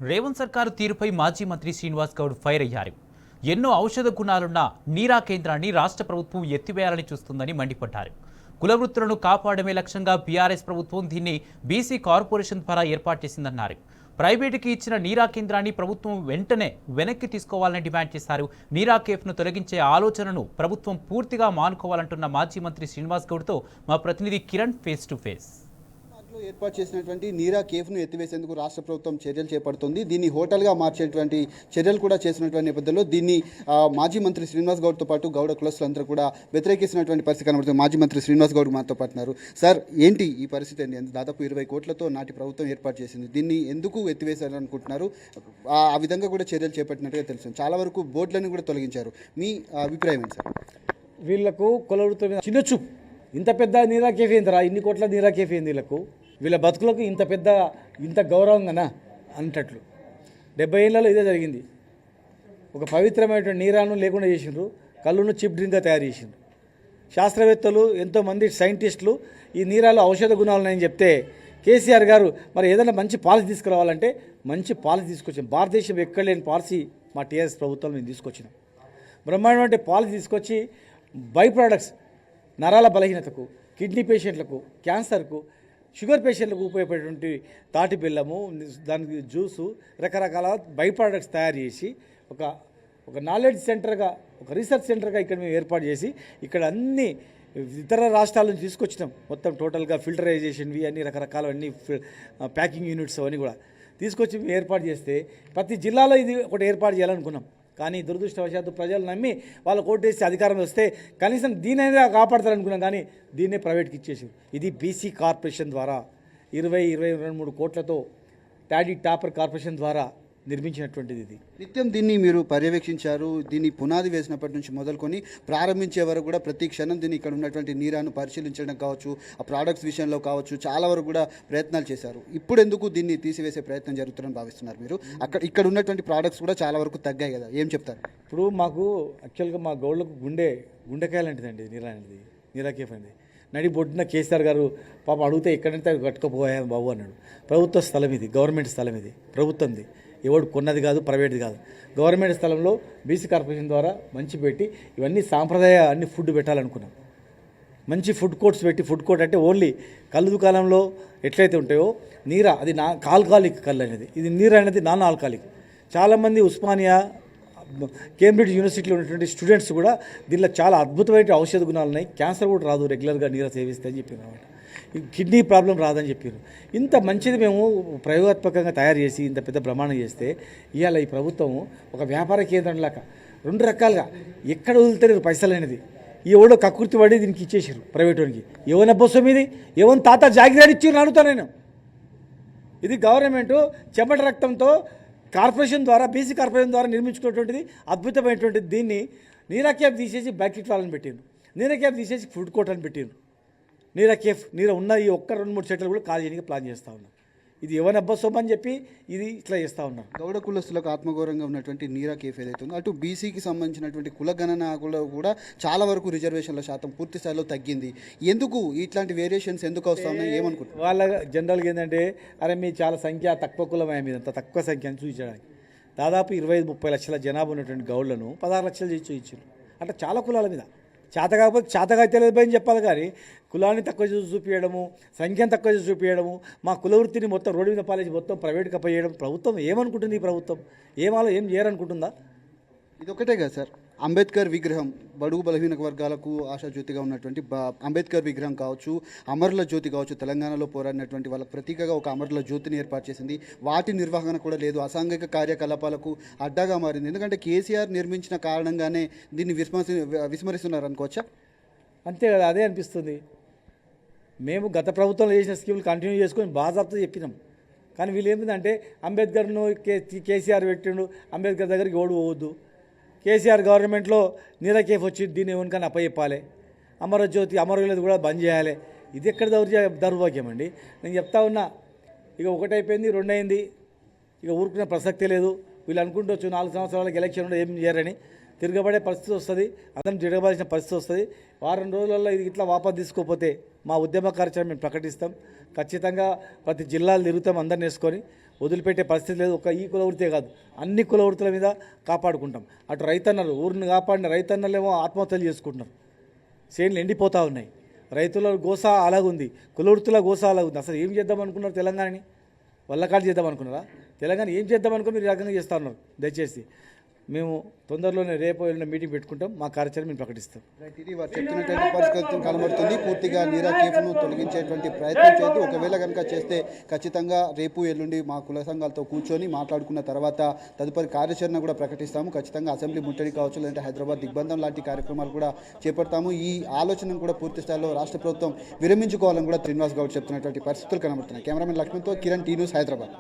రేవంత్ సర్కారు తీరుపై మాజీ మంత్రి శ్రీనివాస్ గౌడ్ ఫైర్ అయ్యారు. ఎన్నో ఔషధ గుణాలున్న నీరా కేంద్రాన్ని రాష్ట్ర ప్రభుత్వం ఎత్తివేయాలని చూస్తుందని మండిపడ్డారు. కులవృత్తులను కాపాడమే లక్ష్యంగా బీఆర్ఎస్ ప్రభుత్వం దీన్ని బీసీ కార్పొరేషన్ ద్వారా ఏర్పాటు చేసిందన్నారు. ప్రైవేటుకి ఇచ్చిన నీరా కేంద్రాన్ని ప్రభుత్వం వెంటనే వెనక్కి తీసుకోవాలని డిమాండ్ చేశారు. నీరా కేఫ్ను తొలగించే ఆలోచనను ప్రభుత్వం పూర్తిగా మానుకోవాలంటున్న మాజీ మంత్రి శ్రీనివాస్ గౌడ్తో మా ప్రతినిధి కిరణ్ ఫేస్ టు ఫేస్. ఏర్పాటు చేసినటువంటి నీరా కేఫ్ను ఎత్తివేసేందుకు రాష్ట్ర ప్రభుత్వం చర్యలు చేపడుతుంది. దీన్ని హోటల్గా మార్చేటువంటి చర్యలు కూడా చేసినటువంటి నేపథ్యంలో దీన్ని మాజీ మంత్రి శ్రీనివాస్ గౌడ్తో పాటు గౌడ కులస్తులందరూ కూడా వ్యతిరేకిస్తున్నటువంటి పరిస్థితి కనబడుతుంది. మాజీ మంత్రి శ్రీనివాస్ గౌడ్ మాతో పాటున్నారు. సార్, ఏంటి ఈ పరిస్థితి? అండి, దాదాపు 20 కోట్లతో నాటి ప్రభుత్వం ఏర్పాటు చేసింది. దీన్ని ఎందుకు ఎత్తివేశారనుకుంటున్నారు? ఆ విధంగా కూడా చర్యలు చేపట్టినట్టుగా తెలుస్తుంది. చాలా వరకు బోర్డులను కూడా తొలగించారు. మీ అభిప్రాయం ఏంటి సార్? వీళ్లకు కులవృత్తి మీద చిన్న చూపు. ఇంత పెద్ద నీరా కేఫ్ ఏందిరా, ఇన్ని కోట్ల నీరా కేఫ్ ఏంది వీళ్ళకు? వీళ్ళ బతుకులకు ఇంత గౌరవంగానా అంటట్లు. 70 ఏళ్లలో ఇదే జరిగింది. ఒక పవిత్రమైనటువంటి నీరాను లేకుండా చేసిండ్రు, కళ్ళును చిప్ డ్రింక్గా తయారు చేసిండ్రు. శాస్త్రవేత్తలు ఎంతోమంది సైంటిస్టులు ఈ నీరాలో ఔషధ గుణాలు ఉన్నాయని చెప్తే కేసీఆర్ గారు మరి ఏదైనా మంచి పాలసీ తీసుకురావాలంటే మంచి పాలసీ తీసుకొచ్చాం. భారతదేశం ఎక్కడ లేని పాలసీ మా టీఆర్ఎస్ ప్రభుత్వం మేము తీసుకొచ్చినాం. బ్రహ్మాండమైన పాలసీ తీసుకొచ్చి బై ప్రోడక్ట్స్ నరాల బలహీనతకు, కిడ్నీ పేషెంట్లకు, క్యాన్సర్కు, షుగర్ పేషెంట్లకు ఉపయోగపడేటువంటి తాటి బెల్లము, దానికి జ్యూసు, రకరకాల బై ప్రోడక్ట్స్ తయారు చేసి ఒక నాలెడ్జ్ సెంటర్గా, ఒక రీసెర్చ్ సెంటర్గా ఇక్కడ మేము ఏర్పాటు చేసి ఇక్కడ అన్ని ఇతర రాష్ట్రాల నుంచి తీసుకొచ్చినాం. మొత్తం టోటల్గా ఫిల్టరైజేషన్వి అన్ని రకరకాలవన్నీ ప్యాకింగ్ యూనిట్స్ అవన్నీ కూడా తీసుకొచ్చి మేము ఏర్పాటు చేస్తే ప్రతి జిల్లాలో ఇది ఒకటి ఏర్పాటు చేయాలనుకున్నాం. కానీ దురదృష్టవశాత్తు ప్రజలు నమ్మి వాళ్ళ కోటేసి అధికారం వస్తే కనీసం దీనైనా కాపాడతారనుకున్నాం. కానీ దీన్నే ప్రైవేట్కి ఇచ్చేసారు. ఇది బీసీ కార్పొరేషన్ ద్వారా 23 కోట్లతో టాడీ టాపర్ కార్పొరేషన్ ద్వారా నిర్మించినటువంటిది. ఇది నిత్యం దీన్ని మీరు పర్యవేక్షించారు. దీన్ని పునాది వేసినప్పటి నుంచి మొదలుకొని ప్రారంభించే వరకు కూడా ప్రతి క్షణం దీన్ని ఇక్కడ ఉన్నటువంటి నీరాను పరిశీలించడం కావచ్చు, ఆ ప్రోడక్ట్స్ విషయంలో కావచ్చు, చాలా వరకు కూడా ప్రయత్నాలు చేశారు. ఇప్పుడు ఎందుకు దీన్ని తీసివేసే ప్రయత్నం జరుగుతుందని భావిస్తున్నారు మీరు? ఇక్కడ ఉన్నటువంటి ప్రోడక్ట్స్ కూడా చాలా వరకు తగ్గాయి కదా, ఏం చెప్తారు? ఇప్పుడు మాకు యాక్చువల్గా మా గౌడ్లకు గుండెకాయలాంటిదండి నీరా అనేది, నీరా కేఫ్ అనేది. నడి బొడ్డున కేసీఆర్ గారు పాప అడిగితే ఎక్కడంటే కట్టుకోపోయా బాబు అన్నాడు. ప్రభుత్వ స్థలం ఇది, గవర్నమెంట్ స్థలం ఇది, ప్రభుత్వంది, ఎవడు కొన్నది కాదు, ప్రైవేట్ది కాదు. గవర్నమెంట్ స్థలంలో బీసీ కార్పొరేషన్ ద్వారా మంచి పెట్టి ఇవన్నీ సాంప్రదాయ అన్ని ఫుడ్ పెట్టాలనుకున్నాం. మంచి ఫుడ్ కోర్ట్స్ పెట్టి, ఫుడ్ కోర్ట్ అంటే ఓన్లీ కళ్ళు దుకాణంలో ఎట్లయితే ఉంటాయో నీరా అది ఆల్కహాలిక్ కళ్ళు అనేది, ఇది నీరా అనేది నాన్ ఆల్కహాలిక్. చాలామంది ఉస్మానియా, కేంబ్రిడ్జ్ యూనివర్సిటీలో ఉన్నటువంటి స్టూడెంట్స్ కూడా దీనిలో చాలా అద్భుతమైన ఔషధ గుణాలు ఉన్నాయి. క్యాన్సర్ కూడా రాదు రెగ్యులర్గా నీరా సేవిస్తే అని చెప్పారు అనమాట. కిడ్నీ ప్రాబ్లం రాదని చెప్పారు. ఇంత మంచిది మేము ప్రయోగాత్మకంగా తయారు చేసి ఇంత పెద్ద ప్రమాణం చేస్తే ఇవాళ ఈ ప్రభుత్వం ఒక వ్యాపార కేంద్రం లాగా 2 రకాలుగా ఎక్కడ వదులుతారు పైసలు అనేది. ఎవడో కకృతి పడి దీనికి ఇచ్చేసారు ప్రైవేట్ వానికి. ఏమైనా బొస్సం ఇది, ఏమైనా తాత జాగిదారి ఇచ్చి అడుగుతా నేను. ఇది గవర్నమెంటు చెమట రక్తంతో కార్పొరేషన్ ద్వారా, బీసీ కార్పొరేషన్ ద్వారా నిర్మించుకున్నటువంటిది అద్భుతమైనటువంటిది. దీన్ని నీరా కేఫ్ తీసేసి బ్యాకెట్ వాళ్ళని పెట్టారు, నీరా కేఫ్ తీసేసి ఫుడ్ కోర్ట్ అని పెట్టారు. నీరా కేఫ్ నీరా ఉన్న ఈ 1-2-3 చెట్లు కూడా కాల్ చేయడానికి ప్లాన్ చేస్తూ ఉన్నాం. ఇది ఎవరిని అబ్బసోమని చెప్పి ఇది ఇట్లా చేస్తూ ఉన్నాం. గౌడ కులస్తులకు ఆత్మగౌరవంగా ఉన్నటువంటి నీరా కేఫ్ ఏదైతే ఉందో అటు బీసీకి సంబంధించినటువంటి కులగణనలో కూడా చాలా వరకు రిజర్వేషన్ల శాతం పూర్తి స్థాయిలో తగ్గింది. ఎందుకు ఇట్లాంటి వేరియేషన్స్ ఎందుకు వస్తూ ఉన్నాయి ఏమనుకుంటున్నారు? వాళ్ళ జనరల్గా ఏంటంటే అరే మీ చాలా సంఖ్య తక్కువ కులమే, మీద అంత తక్కువ సంఖ్య అని చూపించడానికి. దాదాపు 25-30 లక్షల జనాభా ఉన్నటువంటి గౌడ్లను 16 లక్షలు చేసి చూపించారు. అంటే చాలా కులాల మీద చేత కాకపోతే చేతగా తెలియదు అని చెప్పాలి. కానీ కులాన్ని తక్కువ చేసి చూపించడము, సంఖ్యను తక్కువ చేసి చూపించడము, మా కులవృత్తిని మొత్తం రోడ్డు మీద పాలేసి మొత్తం ప్రైవేట్గా అప్పచేయడం ప్రభుత్వం ఏమనుకుంటుంది? ఈ ప్రభుత్వం ఏం చేయరనుకుంటుందా? ఇది ఒకటే కదా సార్, అంబేద్కర్ విగ్రహం, బడుగు బలహీన వర్గాలకు ఆశాజ్యోతిగా ఉన్నటువంటి అంబేద్కర్ విగ్రహం కావచ్చు, అమరుల జ్యోతి కావచ్చు, తెలంగాణలో పోరాడినటువంటి వాళ్ళకి ప్రతీకగా ఒక అమరుల జ్యోతిని ఏర్పాటు చేసింది. వాటి నిర్వహణ కూడా లేదు, అసాంఘిక కార్యకలాపాలకు అడ్డాగా మారింది. ఎందుకంటే కేసీఆర్ నిర్మించిన కారణంగానే దీన్ని విస్మరిస్తున్నారు అనుకోవచ్చా? అంతే కదా, అదే అనిపిస్తుంది. మేము గత ప్రభుత్వంలో చేసిన స్కీములు కంటిన్యూ చేసుకొని బాజాబ్తో చెప్పినాం. కానీ వీళ్ళు ఏమిటంటే అంబేద్కర్ను కేసీఆర్ పెట్టిండు, అంబేద్కర్ దగ్గరికి ఓడి పోవద్దు, కేసీఆర్ గవర్నమెంట్లో నీరా కేఫ్ వచ్చి దీన్ని ఎవరికైనా అప్పచెప్పాలి, అమరజ్యోతి అమరులది కూడా బంద్ చేయాలి. ఇది ఎక్కడ దౌర్భాగ్యం అండి. నేను చెప్తా ఉన్నా, ఇక 1 అయిపోయింది, 2 అయింది, ఇక ఊరుకునే ప్రసక్తే లేదు. వీళ్ళు అనుకుంటవచ్చు 4 సంవత్సరాలకు ఎలక్షన్ ఉంటే ఏం చేయరని. తిరగబడే పరిస్థితి వస్తుంది, అందరం తిరగబడాల్సిన పరిస్థితి వస్తుంది. వారం రోజులలో ఇది ఇట్లా వాపసు తీసుకోకపోతే మా ఉద్యమ కార్యక్రమం మేము ప్రకటిస్తాం. ఖచ్చితంగా ప్రతి జిల్లాలు తిరుగుతాం అందరిని వేసుకొని. వదిలిపెట్టే పరిస్థితి లేదు. ఒక ఈ కుల వృత్తే కాదు, అన్ని కుల వృత్తుల మీద కాపాడుకుంటాం. అటు రైతన్నలు, ఊరిని కాపాడిన రైతన్నలేమో ఆత్మహత్యలు చేసుకుంటున్నారు, చేనులు ఎండిపోతూ ఉన్నాయి. రైతుల గోస అలాగుంది, కుల వృత్తుల గోస అలాగుంది. అసలు ఏం చేద్దాం అనుకున్నారు? తెలంగాణని వల్లకాడు చేద్దాం అనుకున్నారా? తెలంగాణ ఏం చేద్దాం అనుకుని మీరు ఈ రకంగా చేస్తూ ఉన్నారు. దయచేసి మేము తొందరలోనే రేపు వెళ్ళిన మీటింగ్ పెట్టుకుంటాం, మా కార్యాచరణ మేము ప్రకటిస్తాం. ఇది వారు చెప్తున్నటువంటి పరిస్థితి కనబడుతుంది. పూర్తిగా నీరా కేఫ్ను తొలగించేటువంటి ప్రయత్నం చేయదు. ఒకవేళ కనుక చేస్తే ఖచ్చితంగా రేపు ఎల్లుండి మా కుల సంఘాలతో కూర్చొని మాట్లాడుకున్న తర్వాత తదుపరి కార్యాచరణ కూడా ప్రకటిస్తాము. ఖచ్చితంగా అసెంబ్లీ ముట్టడి కావచ్చు, లేదంటే హైదరాబాద్ దిగ్బంధం లాంటి కార్యక్రమాలు కూడా చేపడతాము. ఈ ఆలోచనను కూడా పూర్తి స్థాయిలో రాష్ట్ర ప్రభుత్వం విరమించుకోవాలని కూడా శ్రీనివాస్ గౌడ్ చెప్తున్నటువంటి పరిస్థితులు కనబడుతున్నాయి. కెమెరామెన్ లక్ష్మణ్తో కిరణ్, టీ న్యూస్, హైదరాబాద్.